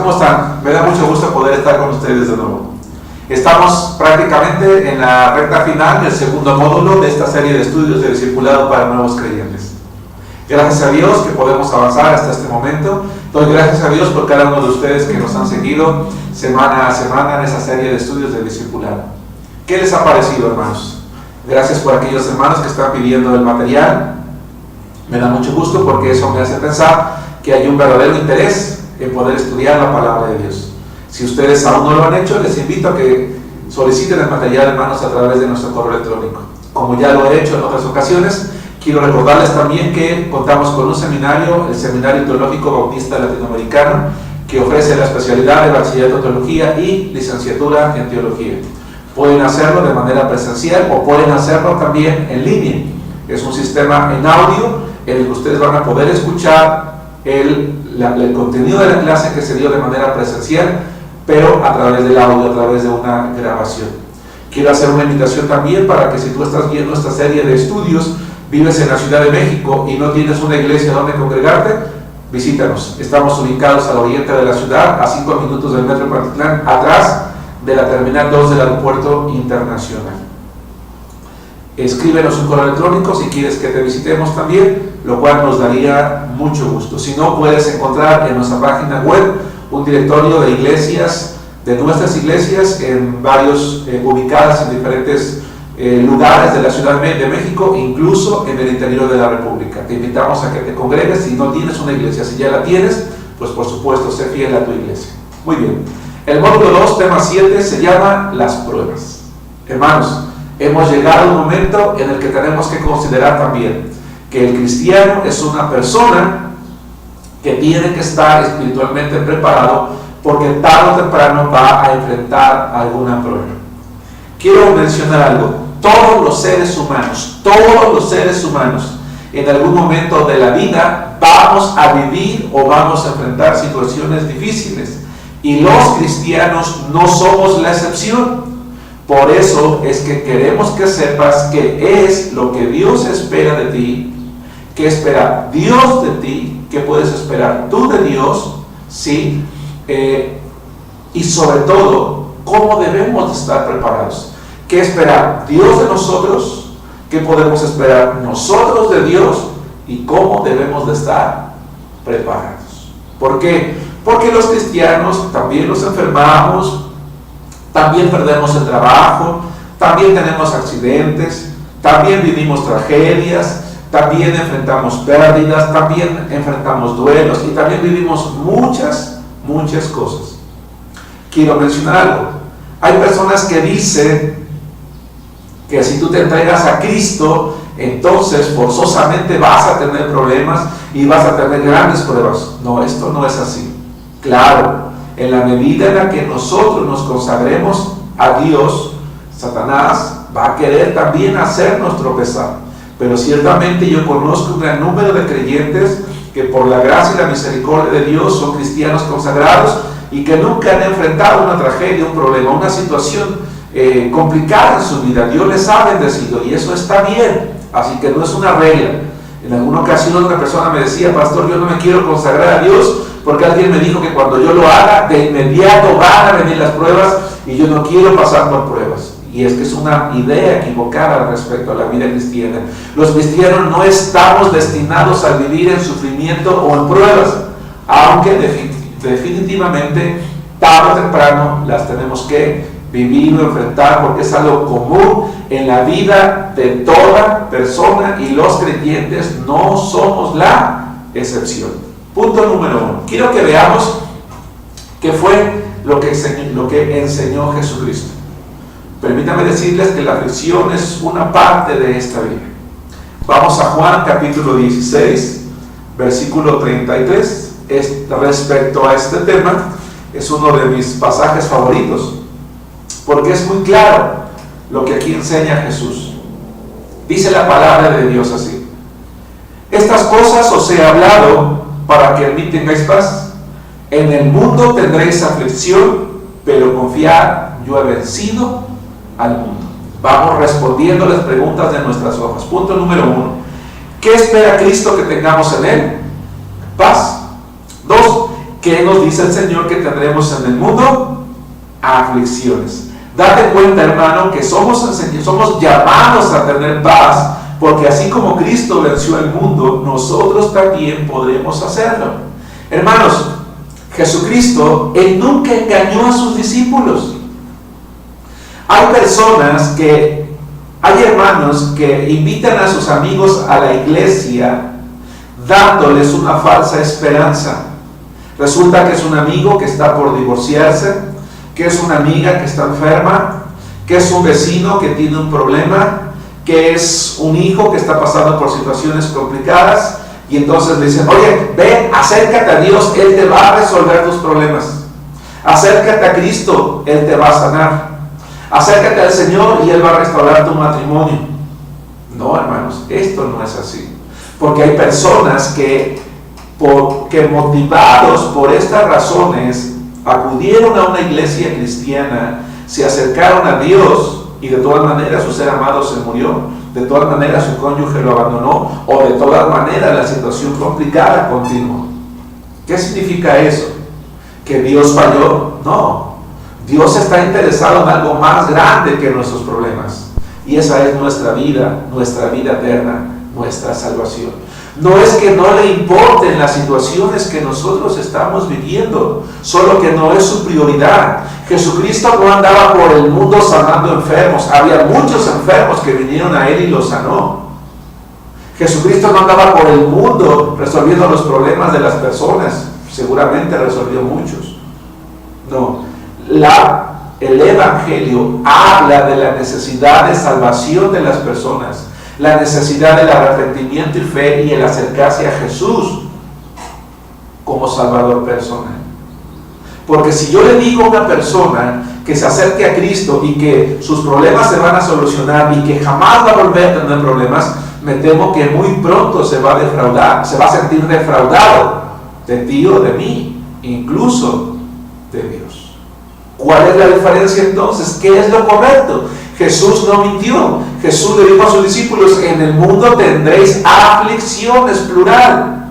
¿cómo están? Me da mucho gusto poder estar con ustedes de nuevo. Estamos prácticamente en la recta final del segundo módulo de esta serie de estudios de discipulado para nuevos creyentes. Gracias a Dios que podemos avanzar hasta este momento. Doy gracias a Dios por cada uno de ustedes que nos han seguido semana a semana en esa serie de estudios de discipulado. ¿Qué les ha parecido, hermanos? Gracias por aquellos hermanos que están pidiendo el material. Me da mucho gusto porque eso me hace pensar que hay un verdadero interés en poder estudiar la palabra de Dios. Si ustedes aún no lo han hecho, les invito a que soliciten el material, hermanos, a través de nuestro correo electrónico. Como ya lo he hecho en otras ocasiones, quiero recordarles también que contamos con un seminario, el Seminario Teológico Bautista Latinoamericano, que ofrece la especialidad de Bachillerato en Teología y Licenciatura en Teología. Pueden hacerlo de manera presencial o pueden hacerlo también en línea. Es un sistema en audio en el que ustedes van a poder escuchar el contenido de la clase que se dio de manera presencial, pero a través del audio, a través de una grabación. Quiero hacer una invitación también para que si tú estás viendo esta serie de estudios, vives en la Ciudad de México y no tienes una iglesia donde congregarte, visítanos. Estamos ubicados al oriente de la ciudad, a 5 minutos del metro Pantitlán, atrás de la terminal 2 del aeropuerto internacional. Escríbenos un correo electrónico si quieres que te visitemos también, lo cual nos daría mucho gusto. Si no, puedes encontrar en nuestra página web un directorio de iglesias, de nuestras iglesias, en varios, ubicadas en diferentes lugares de la Ciudad de México, incluso en el interior de la República. Te invitamos a que te congregues si no tienes una iglesia. Si ya la tienes, pues por supuesto, sé fiel a tu iglesia. Muy bien. El módulo 2, tema 7, se llama las pruebas. Hermanos, hemos llegado a un momento en el que tenemos que considerar también que el cristiano es una persona que tiene que estar espiritualmente preparado porque tarde o temprano va a enfrentar alguna prueba. Quiero mencionar algo. Todos los seres humanos, en algún momento de la vida vamos a vivir o vamos a enfrentar situaciones difíciles. Y los cristianos no somos la excepción. Por eso es que queremos que sepas qué es lo que Dios espera de ti, qué espera Dios de ti, qué puedes esperar tú de Dios, ¿sí? Y sobre todo, cómo debemos de estar preparados. ¿Qué espera Dios de nosotros? ¿Qué podemos esperar nosotros de Dios? ¿Y cómo debemos de estar preparados? ¿Por qué? Porque los cristianos también nos enfermamos, también perdemos el trabajo, también tenemos accidentes, también vivimos tragedias, también enfrentamos pérdidas, también enfrentamos duelos y también vivimos muchas cosas. Quiero mencionar algo. Hay personas que dicen que si tú te entregas a Cristo, entonces forzosamente vas a tener problemas y vas a tener grandes pruebas. No, esto no es así. Claro, en la medida en la que nosotros nos consagremos a Dios, Satanás va a querer también hacernos tropezar. Pero ciertamente yo conozco un gran número de creyentes que por la gracia y la misericordia de Dios son cristianos consagrados y que nunca han enfrentado una tragedia, un problema, una situación complicada en su vida. Dios les ha bendecido y eso está bien, así que no es una regla. En alguna ocasión una persona me decía: pastor, yo no me quiero consagrar a Dios porque alguien me dijo que cuando yo lo haga, de inmediato van a venir las pruebas y yo no quiero pasar por pruebas. Y es que es una idea equivocada respecto a la vida cristiana. Los cristianos no estamos destinados a vivir en sufrimiento o en pruebas, aunque definitivamente tarde o temprano las tenemos que vivir o enfrentar, porque es algo común en la vida de toda persona y los creyentes no somos la excepción. Punto número 1. Quiero que veamos qué fue lo que enseñó Jesucristo. Permítame decirles que la aflicción es una parte de esta vida. Vamos a Juan capítulo 16, versículo 33. Respecto a este tema, es uno de mis pasajes favoritos, porque es muy claro lo que aquí enseña Jesús. Dice la palabra de Dios así: estas cosas os he hablado para que en mí tengáis paz. En el mundo tendréis aflicción, pero confiad, yo he vencido al mundo. Vamos respondiendo las preguntas de nuestras hojas. Punto número 1. ¿Qué espera Cristo que tengamos en Él? Paz. 2. ¿Qué nos dice el Señor que tendremos en el mundo? Aflicciones. Date cuenta, hermano, que somos llamados a tener paz, porque así como Cristo venció el mundo, nosotros también podremos hacerlo. Hermanos, Jesucristo, Él nunca engañó a sus discípulos. Hay hermanos que invitan a sus amigos a la iglesia dándoles una falsa esperanza. Resulta que es un amigo que está por divorciarse, que es una amiga que está enferma, que es un vecino que tiene un problema, que es un hijo que está pasando por situaciones complicadas, y entonces le dicen, oye, ven, acércate a Dios, Él te va a resolver tus problemas. Acércate a Cristo, Él te va a sanar. Acércate al Señor y Él va a restaurar tu matrimonio. No, hermanos, esto no es así. Porque hay personas que motivados por estas razones acudieron a una iglesia cristiana, se acercaron a Dios y de todas maneras su ser amado se murió, de todas maneras su cónyuge lo abandonó, o de todas maneras la situación complicada continuó. ¿Qué significa eso? ¿Que Dios falló? No. Dios está interesado en algo más grande que nuestros problemas, y esa es nuestra vida eterna, nuestra salvación. No es que no le importen las situaciones que nosotros estamos viviendo, solo que no es su prioridad. Jesucristo no andaba por el mundo sanando enfermos. Había muchos enfermos que vinieron a Él y los sanó. Jesucristo no andaba por el mundo resolviendo los problemas de las personas. Seguramente resolvió muchos. No. El Evangelio habla de la necesidad de salvación de las personas, la necesidad del arrepentimiento y fe y el acercarse a Jesús como Salvador personal. Porque si yo le digo a una persona que se acerque a Cristo y que sus problemas se van a solucionar y que jamás va a volver a tener problemas, me temo que muy pronto se va a defraudar, se va a sentir defraudado de ti o de mí, incluso de Dios. ¿Cuál es la diferencia entonces? ¿Qué es lo correcto? Jesús no mintió. Jesús le dijo a sus discípulos, en el mundo tendréis aflicciones, plural.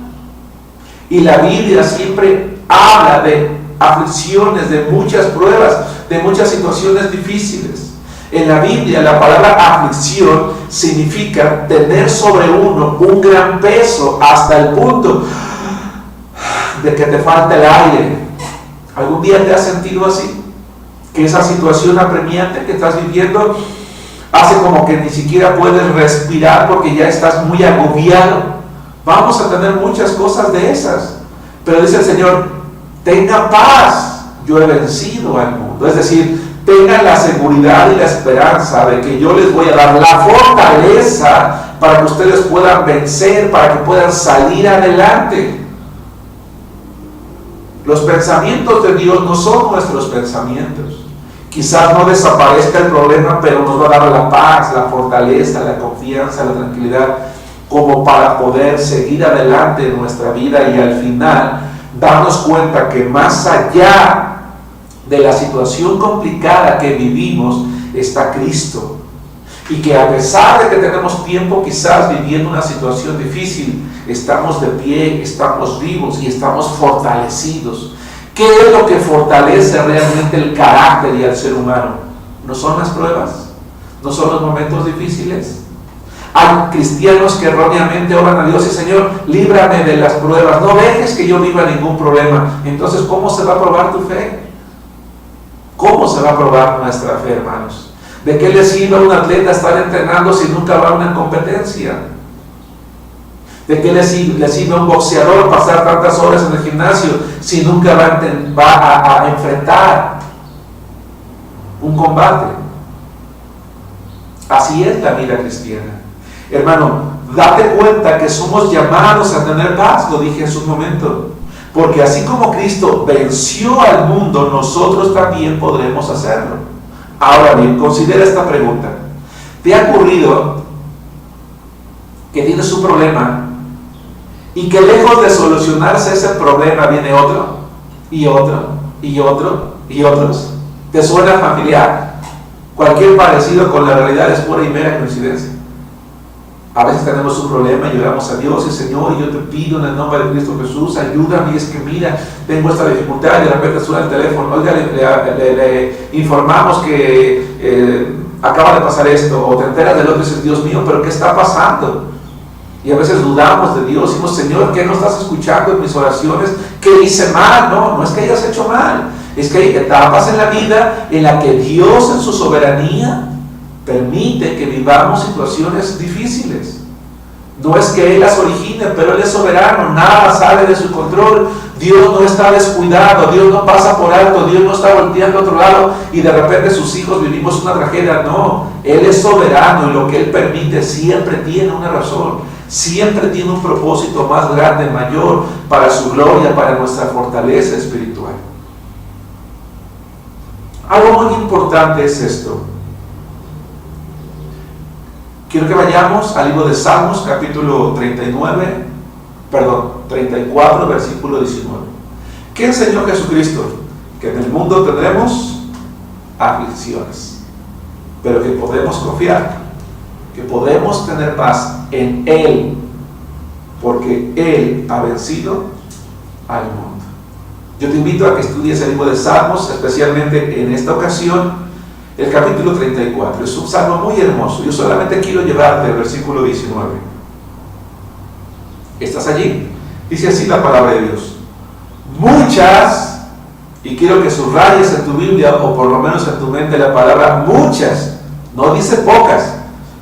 Y la Biblia siempre habla de aflicciones, de muchas pruebas, de muchas situaciones difíciles. En la Biblia la palabra aflicción significa tener sobre uno un gran peso hasta el punto de que te falta el aire. ¿Algún día te has sentido así? Que esa situación apremiante que estás viviendo hace como que ni siquiera puedes respirar porque ya estás muy agobiado. Vamos a tener muchas cosas de esas, pero dice el Señor, tengan paz, yo he vencido al mundo. Es decir, tengan la seguridad y la esperanza de que yo les voy a dar la fortaleza para que ustedes puedan vencer, para que puedan salir adelante. Los pensamientos de Dios no son nuestros pensamientos. Quizás no desaparezca el problema, pero nos va a dar la paz, la fortaleza, la confianza, la tranquilidad, como para poder seguir adelante en nuestra vida y al final darnos cuenta que más allá de la situación complicada que vivimos está Cristo. Y que a pesar de que tenemos tiempo quizás viviendo una situación difícil, estamos de pie, estamos vivos y estamos fortalecidos. ¿Qué es lo que fortalece realmente el carácter y al ser humano? ¿No son las pruebas? ¿No son los momentos difíciles? Hay cristianos que erróneamente oran a Dios y Señor, líbrame de las pruebas, no dejes que yo viva ningún problema. Entonces, ¿cómo se va a probar tu fe? ¿Cómo se va a probar nuestra fe, hermanos? ¿De qué le sirve a un atleta estar entrenando si nunca va a una competencia? ¿De qué le sirve a un boxeador pasar tantas horas en el gimnasio si nunca va a enfrentar un combate? Así es la vida cristiana. Hermano, date cuenta que somos llamados a tener paz, lo dije hace un momento. Porque así como Cristo venció al mundo, nosotros también podremos hacerlo. Ahora bien, considera esta pregunta. ¿Te ha ocurrido que tienes un problema y que lejos de solucionarse ese problema viene otro, y otro, y otro, y otros? ¿Te suena familiar? Cualquier parecido con la realidad es pura y mera coincidencia. A veces tenemos un problema y oramos a Dios y Señor, yo te pido en el nombre de Cristo Jesús, ayúdame, y es que mira, tengo esta dificultad y de repente suena el teléfono, oiga, le informamos que acaba de pasar esto, o te enteras del otro y dices, Dios mío, pero ¿qué está pasando? Y a veces dudamos de Dios, decimos, Señor, ¿qué no estás escuchando en mis oraciones? ¿Qué hice mal? No es que hayas hecho mal, es que hay etapas en la vida en la que Dios en su soberanía permite que vivamos situaciones difíciles. No es que Él las origine, pero Él es soberano, nada sale de su control. Dios no está descuidado, Dios no pasa por alto, Dios no está volteando a otro lado y de repente sus hijos vivimos una tragedia. No, Él es soberano y lo que Él permite siempre tiene una razón, siempre tiene un propósito más grande, mayor, para su gloria, para nuestra fortaleza espiritual. Algo muy importante es esto. Quiero que vayamos al libro de Salmos, capítulo 34, versículo 19. ¿Qué enseñó Jesucristo? Que en el mundo tendremos aflicciones, pero que podemos confiar, que podemos tener paz en Él, porque Él ha vencido al mundo. Yo te invito a que estudies el libro de Salmos, especialmente en esta ocasión, el capítulo 34. Es un salmo muy hermoso. Yo solamente quiero llevarte al versículo 19. ¿Estás allí? Dice así la palabra de Dios. Muchas, y quiero que subrayes en tu Biblia, o por lo menos en tu mente, la palabra muchas. No dice pocas.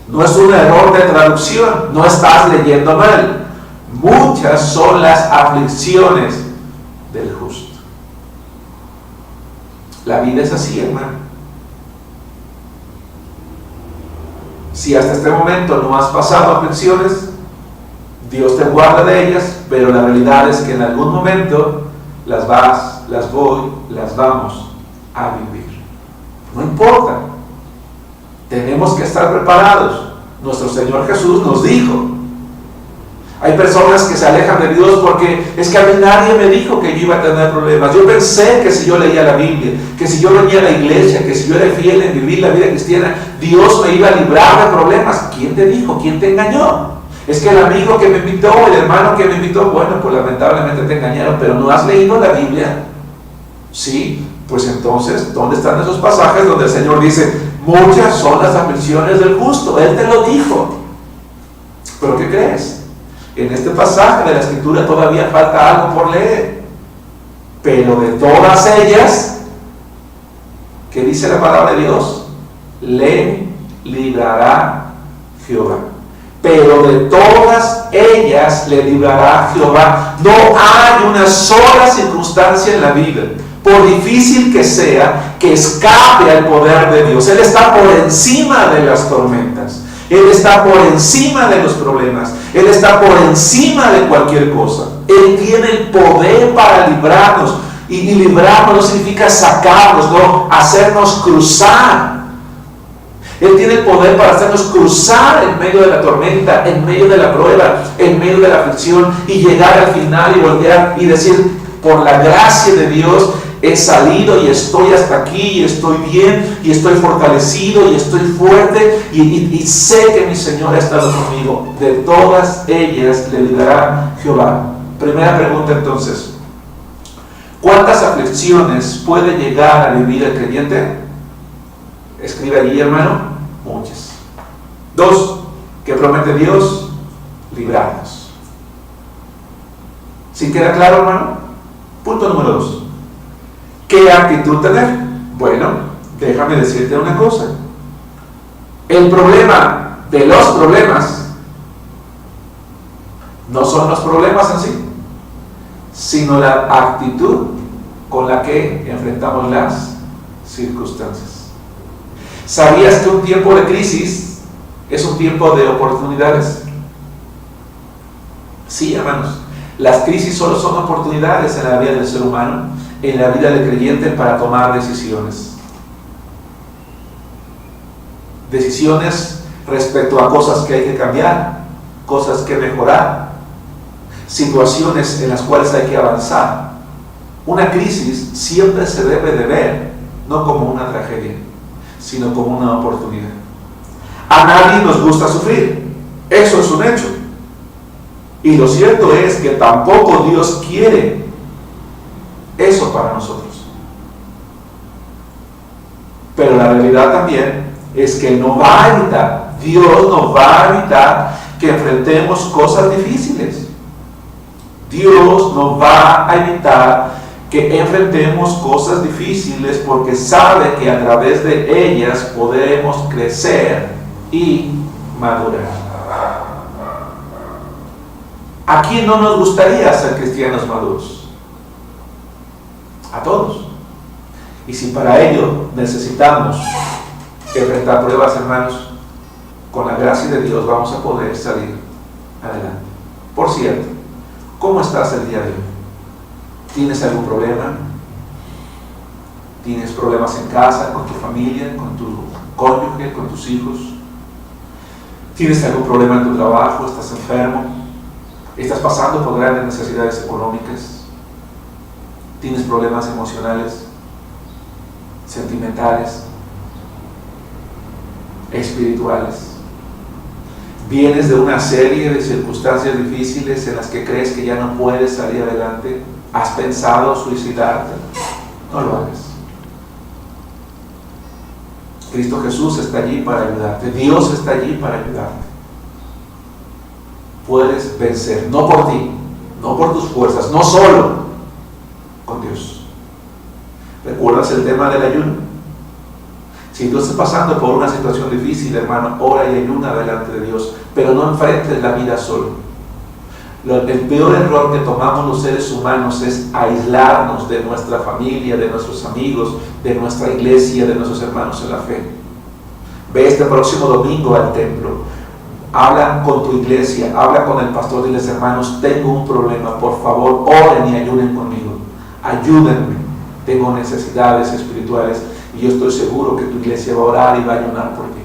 No es un error de traducción. No estás leyendo mal. Muchas son las aflicciones del justo. La vida es así, hermano. Si hasta este momento no has pasado aflicciones, Dios te guarda de ellas, pero la realidad es que en algún momento las vamos a vivir. No importa. Tenemos que estar preparados. Nuestro Señor Jesús nos dijo. Hay personas que se alejan de Dios porque es que a mí nadie me dijo que yo iba a tener problemas. Yo pensé que si yo leía la Biblia, que si yo venía a la iglesia, que si yo era fiel en vivir la vida cristiana, Dios me iba a librar de problemas. ¿Quién te dijo? ¿Quién te engañó? Es que el amigo que me invitó, el hermano que me invitó, bueno, pues lamentablemente te engañaron, pero ¿no has leído la Biblia? Sí, pues entonces, ¿dónde están esos pasajes donde el Señor dice, muchas son las aflicciones del justo? Él te lo dijo. ¿Pero qué crees? En este pasaje de la Escritura todavía falta algo por leer. Pero de todas ellas, ¿qué dice la palabra de Dios? Le librará Jehová. Pero de todas ellas le librará Jehová. No hay una sola circunstancia en la vida, por difícil que sea, que escape al poder de Dios. Él está por encima de las tormentas. Él está por encima de los problemas. Él está por encima de cualquier cosa. Él tiene el poder para librarnos. Y librarnos no significa sacarnos, no, hacernos cruzar. Él tiene el poder para hacernos cruzar en medio de la tormenta, en medio de la prueba, en medio de la aflicción, y llegar al final y voltear y decir, por la gracia de Dios, he salido y estoy hasta aquí, y estoy bien, y estoy fortalecido, y estoy fuerte, y sé que mi Señor ha estado conmigo. De todas ellas le librará Jehová. Primera pregunta entonces, ¿cuántas aflicciones puede llegar a vivir el creyente? Escribe allí, hermano, muchas. 2, ¿qué promete Dios? Librarnos. ¿Sí queda claro, hermano? Punto número 2. ¿Qué actitud tener? Bueno, déjame decirte una cosa. El problema de los problemas no son los problemas en sí, sino la actitud con la que enfrentamos las circunstancias. ¿Sabías que un tiempo de crisis es un tiempo de oportunidades? Sí, hermanos. Las crisis solo son oportunidades en la vida del ser humano, en la vida del creyente, para tomar decisiones. Decisiones respecto a cosas que hay que cambiar, cosas que mejorar, situaciones en las cuales hay que avanzar. Una crisis siempre se debe de ver, no como una tragedia, sino como una oportunidad. A nadie nos gusta sufrir. Eso es un hecho. Y lo cierto es que tampoco Dios quiere eso para nosotros. Pero la realidad también es que no va a evitar, Dios no va a evitar que enfrentemos cosas difíciles. Dios no va a evitar que enfrentemos cosas difíciles porque sabe que a través de ellas podremos crecer y madurar. ¿A quién no nos gustaría ser cristianos maduros? A todos. Y si para ello necesitamos enfrentar pruebas, hermanos, con la gracia de Dios vamos a poder salir adelante. Por cierto, ¿cómo estás el día de hoy? ¿Tienes algún problema? ¿Tienes problemas en casa, con tu familia, con tu cónyuge, con tus hijos? ¿Tienes algún problema en tu trabajo? ¿Estás enfermo? ¿Estás pasando por grandes necesidades económicas? ¿Tienes problemas emocionales, sentimentales, espirituales? ¿Vienes de una serie de circunstancias difíciles en las que crees que ya no puedes salir adelante? ¿Has pensado suicidarte? No lo hagas. Cristo Jesús está allí para ayudarte. Dios está allí para ayudarte. Puedes vencer, no por ti, no por tus fuerzas, no solo con Dios. ¿Recuerdas el tema del ayuno? Si tú estás pasando por una situación difícil, hermano, ora y ayuna delante de Dios, pero no enfrentes la vida solo. El peor error que tomamos los seres humanos es aislarnos de nuestra familia, de nuestros amigos, de nuestra iglesia, de nuestros hermanos en la fe. Ve este próximo domingo al templo. Habla con tu iglesia, habla con el pastor, diles: hermanos, tengo un problema, por favor, oren y ayuden conmigo. Ayúdenme, tengo necesidades espirituales y yo estoy seguro que tu iglesia va a orar y va a ayunar por ti.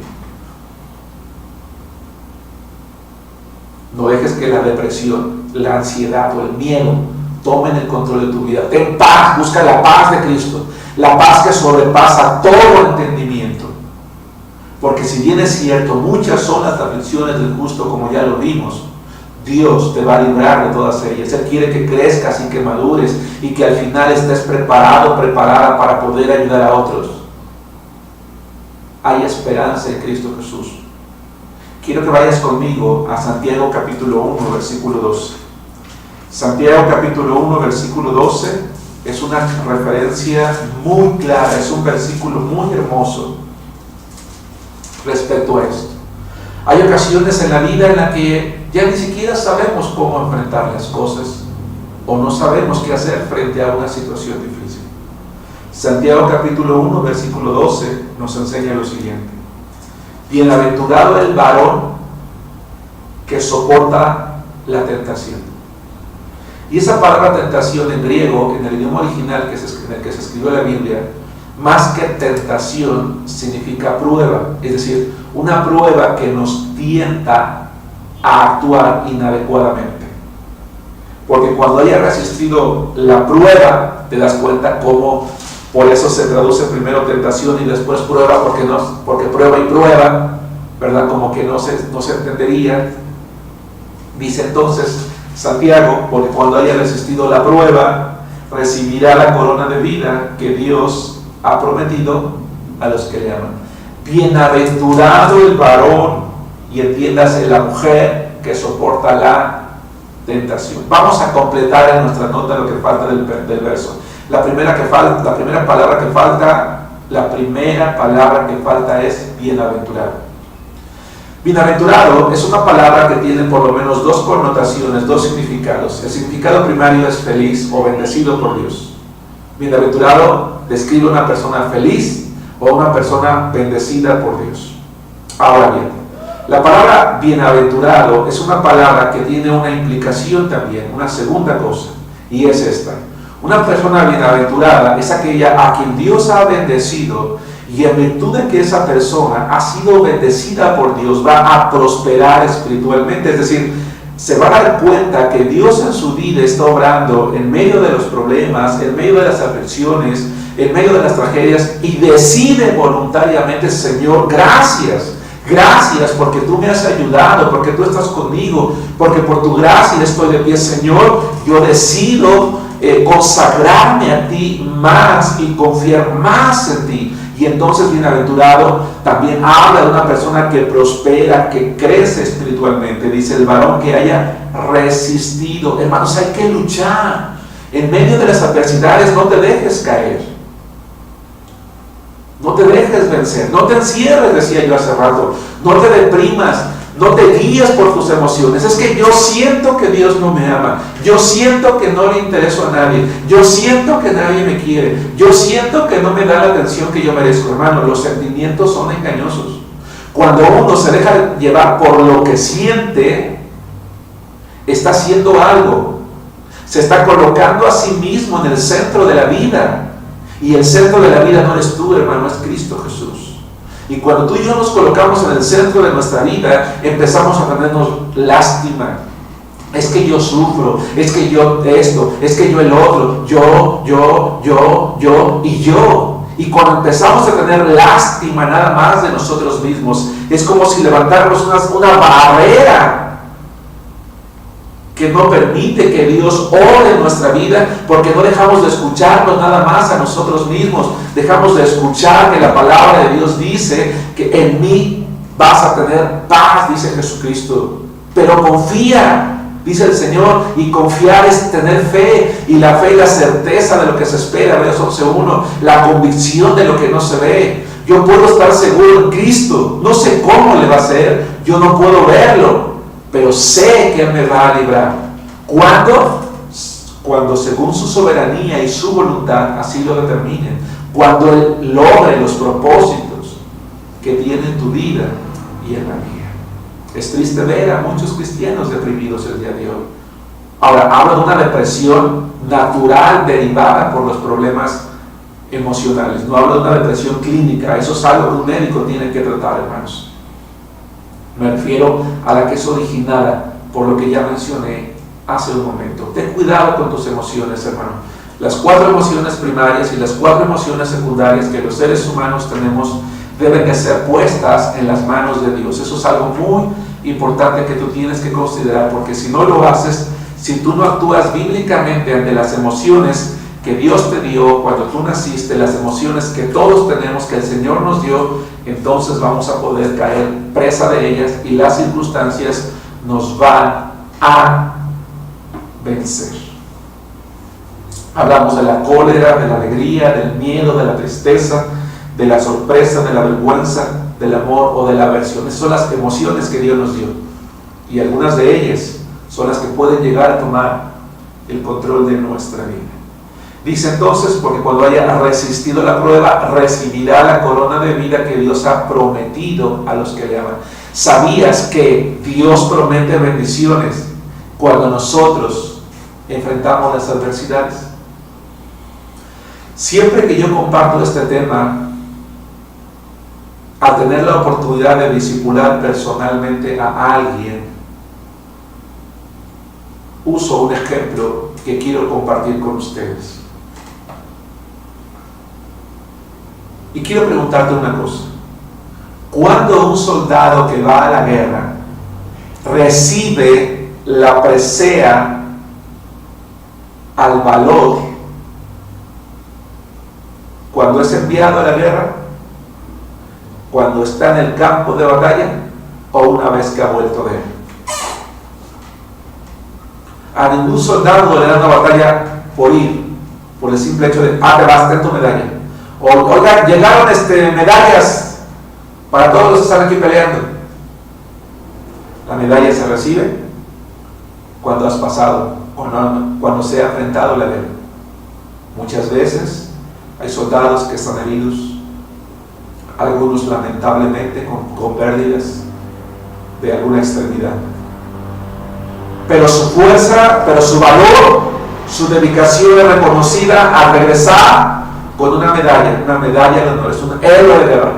No dejes que la depresión, la ansiedad o el miedo tomen el control de tu vida. Ten paz, busca la paz de Cristo, la paz que sobrepasa todo entendimiento. Porque si bien es cierto, muchas son las aflicciones del justo, como ya lo vimos, Dios te va a librar de todas ellas. Él quiere que crezcas y que madures y que al final estés preparado, preparada para poder ayudar a otros. Hay esperanza en Cristo Jesús. Quiero que vayas conmigo a Santiago capítulo 1, versículo 12. Santiago capítulo 1, versículo 12 es una referencia muy clara, es un versículo muy hermoso respecto a esto. Hay ocasiones en la vida en la que ya ni siquiera sabemos cómo enfrentar las cosas o no sabemos qué hacer frente a una situación difícil. Santiago capítulo 1, versículo 12 nos enseña lo siguiente: bienaventurado el varón que soporta la tentación. Y esa palabra tentación en griego, en el idioma original en el que se escribió la Biblia, más que tentación, significa prueba. Es decir, una prueba que nos tienta a actuar inadecuadamente. Porque cuando hayas resistido la prueba, te das cuenta cómo por eso se traduce primero tentación y después prueba, porque prueba y prueba, ¿verdad? Como que no se entendería. Dice entonces Santiago, porque cuando haya resistido la prueba, recibirá la corona de vida que Dios ha prometido a los que le aman. Bienaventurado el varón, y entiéndase la mujer, que soporta la tentación. Vamos a completar en nuestra nota lo que falta del verso. La primera palabra que falta es bienaventurado. Bienaventurado es una palabra que tiene por lo menos dos connotaciones, dos significados. El significado primario es feliz o bendecido por Dios. Bienaventurado describe a una persona feliz o una persona bendecida por Dios. Ahora bien, la palabra bienaventurado es una palabra que tiene una implicación también, una segunda cosa, y es esta: una persona bienaventurada es aquella a quien Dios ha bendecido, y en virtud de que esa persona ha sido bendecida por Dios, va a prosperar espiritualmente. Es decir, se va a dar cuenta que Dios en su vida está obrando en medio de los problemas, en medio de las aflicciones, en medio de las tragedias, y decide voluntariamente: Señor, gracias Gracias porque tú me has ayudado, porque tú estás conmigo, porque por tu gracia estoy de pie, Señor. Yo decido consagrarme a ti más y confiar más en ti. Y entonces bienaventurado también habla de una persona que prospera, que crece espiritualmente. Dice el varón que haya resistido. Hermanos, hay que luchar. En medio de las adversidades no te dejes caer. No te dejes vencer. No te encierres, decía yo hace rato. No te deprimas. No te guíes por tus emociones. Es que yo siento que Dios no me ama. Yo siento que no le intereso a nadie. Yo siento que nadie me quiere. Yo siento que no me da la atención que yo merezco. Hermano, los sentimientos son engañosos. Cuando uno se deja llevar por lo que siente, está haciendo algo. Se está colocando a sí mismo en el centro de la vida. Y el centro de la vida no eres tú, hermano, es Cristo Jesús. Y cuando tú y yo nos colocamos en el centro de nuestra vida, empezamos a tenernos lástima. Es que yo sufro, es que yo esto, es que yo el otro, yo. Y cuando empezamos a tener lástima nada más de nosotros mismos, es como si levantáramos una barrera que no permite que Dios ore en nuestra vida, porque no dejamos de escucharnos nada más a nosotros mismos. Dejamos de escuchar que la palabra de Dios dice que en mí vas a tener paz, dice Jesucristo. Pero confía, dice el Señor, y confiar es tener fe, y la fe es la certeza de lo que se espera, versos 11:1, la convicción de lo que no se ve. Yo puedo estar seguro en Cristo, no sé cómo le va a hacer, yo no puedo verlo, pero sé que Él me va a librar. ¿Cuándo? Cuando según su soberanía y su voluntad así lo determine. Cuando Él logre los propósitos que tiene en tu vida y en la mía. Es triste ver a muchos cristianos deprimidos el día de hoy. Ahora, hablo de una depresión natural derivada por los problemas emocionales. No hablo de una depresión clínica. Eso es algo que un médico tiene que tratar, hermanos. Me refiero a la que es originada por lo que ya mencioné hace un momento. Ten cuidado con tus emociones, hermano. Las 4 emociones primarias y las 4 emociones secundarias que los seres humanos tenemos deben de ser puestas en las manos de Dios. Eso es algo muy importante que tú tienes que considerar, porque si no lo haces, si tú no actúas bíblicamente ante las emociones que Dios te dio cuando tú naciste, las emociones que todos tenemos, que el Señor nos dio, entonces vamos a poder caer presa de ellas y las circunstancias nos van a vencer. Hablamos de la cólera, de la alegría, del miedo, de la tristeza, de la sorpresa, de la vergüenza, del amor o de la aversión. Esas son las emociones que Dios nos dio. Y algunas de ellas son las que pueden llegar a tomar el control de nuestra vida. Dice entonces, porque cuando haya resistido la prueba, recibirá la corona de vida que Dios ha prometido a los que le aman. ¿Sabías que Dios promete bendiciones cuando nosotros enfrentamos las adversidades? Siempre que yo comparto este tema, al tener la oportunidad de discipular personalmente a alguien, uso un ejemplo que quiero compartir con ustedes. Y quiero preguntarte una cosa. Cuando un soldado que va a la guerra recibe la presea al valor, cuando es enviado a la guerra, cuando está en el campo de batalla o una vez que ha vuelto de él. A ningún soldado le dan una batalla por ir, por el simple hecho de, te vas, ten tu medalla. Oiga, llegaron medallas para todos los que están aquí peleando. La medalla se recibe cuando has pasado, cuando se ha enfrentado la guerra. Muchas veces hay soldados que están heridos, algunos lamentablemente con pérdidas de alguna extremidad. Pero su fuerza, pero su valor, su dedicación es reconocida al regresar con una medalla de honor. Es un héroe de guerra.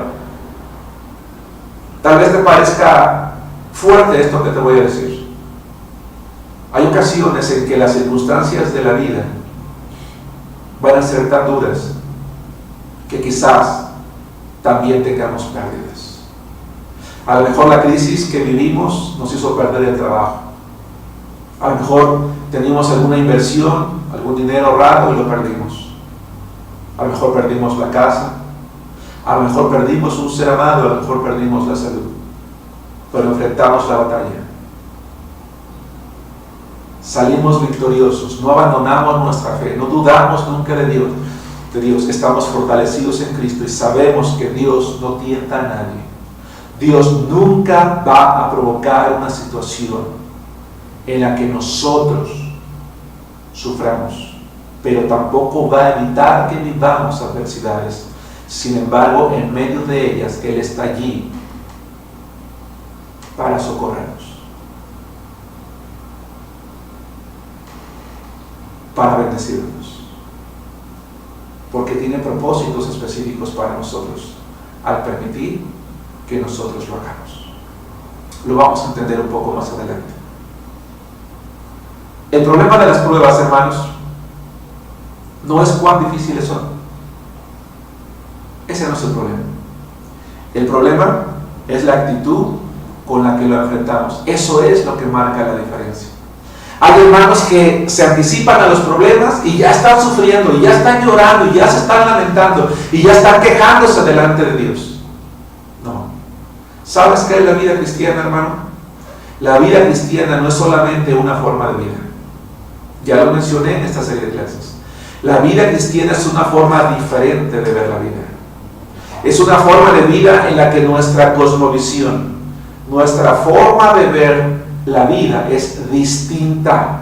Tal vez te parezca fuerte esto que te voy a decir. Hay ocasiones en que las circunstancias de la vida van a ser tan duras que quizás también tengamos pérdidas. A lo mejor la crisis que vivimos nos hizo perder el trabajo. A lo mejor teníamos alguna inversión, algún dinero ahorrado y lo perdimos. A lo mejor perdimos la casa. A lo mejor perdimos un ser amado, a lo mejor perdimos la salud. Pero enfrentamos la batalla. Salimos victoriosos, no abandonamos nuestra fe, no dudamos nunca de Dios. Estamos fortalecidos en Cristo y sabemos que Dios no tienta a nadie. Dios nunca va a provocar una situación en la que nosotros suframos, pero tampoco va a evitar que vivamos adversidades. Sin embargo, en medio de ellas, Él está allí para socorrernos, para bendecirnos, porque tiene propósitos específicos para nosotros al permitir que nosotros lo hagamos. Lo vamos a entender un poco más adelante. El problema de las pruebas, hermanos, no es cuán difíciles son. Ese no es el problema. El problema es la actitud con la que lo enfrentamos. Eso es lo que marca la diferencia. Hay hermanos que se anticipan a los problemas y ya están sufriendo, y ya están llorando, y ya se están lamentando, y ya están quejándose delante de Dios. No. ¿Sabes qué es la vida cristiana, hermano? La vida cristiana no es solamente una forma de vida. Ya lo mencioné en esta serie de clases. La vida cristiana es una forma diferente de ver la vida. Es una forma de vida en la que nuestra cosmovisión, nuestra forma de ver la vida es distinta.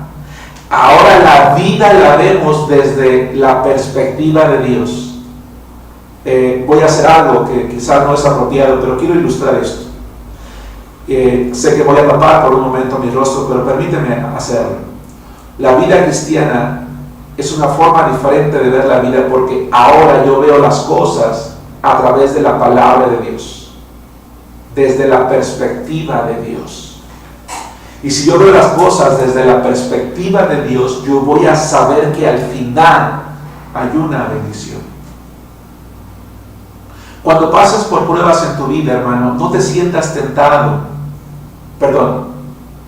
Ahora la vida la vemos desde la perspectiva de Dios. Voy a hacer algo que quizás no es apropiado, pero quiero ilustrar esto. Sé que voy a tapar por un momento mi rostro, pero permíteme hacerlo. La vida cristiana es una forma diferente de ver la vida porque ahora yo veo las cosas a través de la palabra de Dios, desde la perspectiva de Dios. Y si yo veo las cosas desde la perspectiva de Dios, yo voy a saber que al final hay una bendición. Cuando pases por pruebas en tu vida, hermano, no te sientas tentado.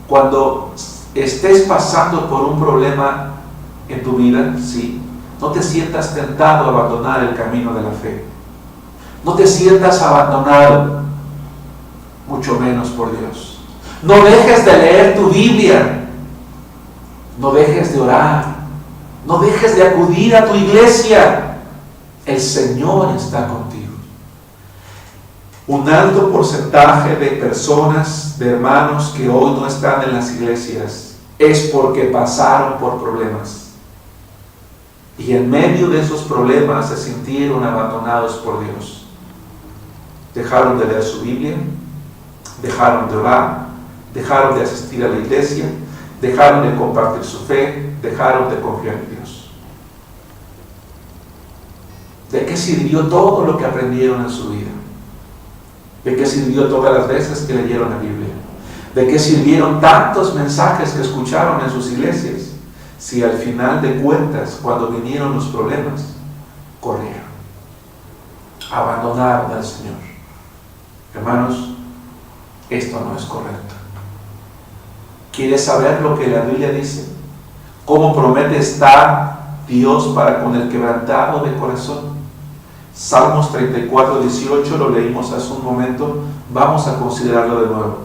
Cuando estés pasando por un problema en tu vida, sí, no te sientas tentado a abandonar el camino de la fe. No te sientas abandonado, mucho menos por Dios. No dejes de leer tu Biblia. No dejes de orar. No dejes de acudir a tu iglesia. El Señor está contigo. Un alto porcentaje de personas, de hermanos que hoy no están en las iglesias, es porque pasaron por problemas. Y en medio de esos problemas se sintieron abandonados por Dios. Dejaron de leer su Biblia, dejaron de orar, dejaron de asistir a la iglesia, dejaron de compartir su fe, dejaron de confiar en Dios. ¿De qué sirvió todo lo que aprendieron en su vida? ¿De qué sirvió todas las veces que leyeron la Biblia? ¿De qué sirvieron tantos mensajes que escucharon en sus iglesias? Si al final de cuentas, cuando vinieron los problemas, corrieron, abandonaron al Señor. Hermanos, esto no es correcto. ¿Quieres saber lo que la Biblia dice? ¿Cómo promete estar Dios para con el quebrantado de corazón? Salmos 34, 18, lo leímos hace un momento, vamos a considerarlo de nuevo.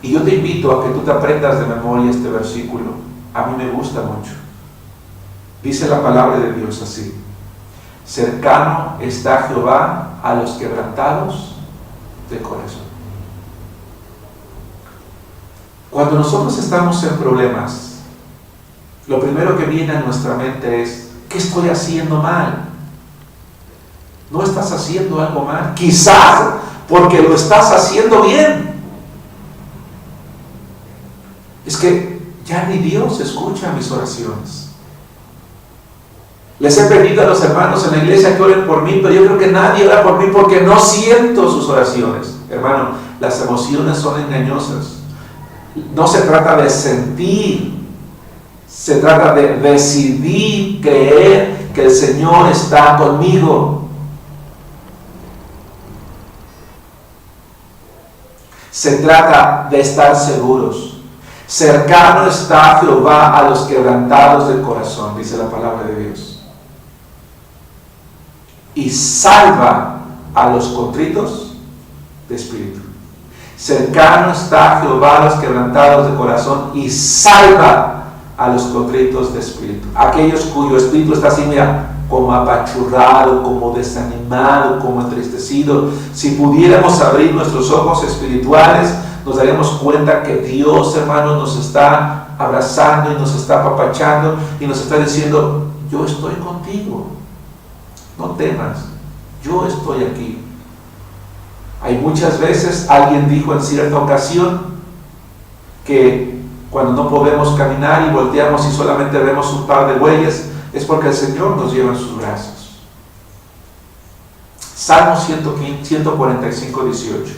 Y yo te invito a que tú te aprendas de memoria este versículo. A mí me gusta mucho. Dice la palabra de Dios así: cercano está Jehová a los quebrantados de corazón. Cuando nosotros estamos en problemas, lo primero que viene a nuestra mente es: ¿qué estoy haciendo mal? ¿No estás haciendo algo mal? Quizás porque lo estás haciendo bien. Es que ya ni Dios escucha mis oraciones. Les he pedido a los hermanos en la iglesia que oren por mí, pero yo creo que nadie ora por mí porque no siento sus oraciones. Hermano, las emociones son engañosas. No se trata de sentir, se trata de decidir creer que el Señor está conmigo. Se trata de estar seguros. Cercano está Jehová a los quebrantados de corazón, dice la palabra de Dios. Y salva a los contritos de espíritu. Cercano está Jehová a los quebrantados de corazón y salva a los contritos de espíritu. Aquellos cuyo espíritu está así, mira, como apachurrado, como desanimado, como entristecido. Si pudiéramos abrir nuestros ojos espirituales, nos daríamos cuenta que Dios, hermanos, nos está abrazando y nos está apapachando y nos está diciendo: yo estoy contigo, no temas, yo estoy aquí. Hay muchas veces, alguien dijo en cierta ocasión que cuando no podemos caminar y volteamos y solamente vemos un par de huellas, es porque el Señor nos lleva en sus brazos. Salmo 145, 18.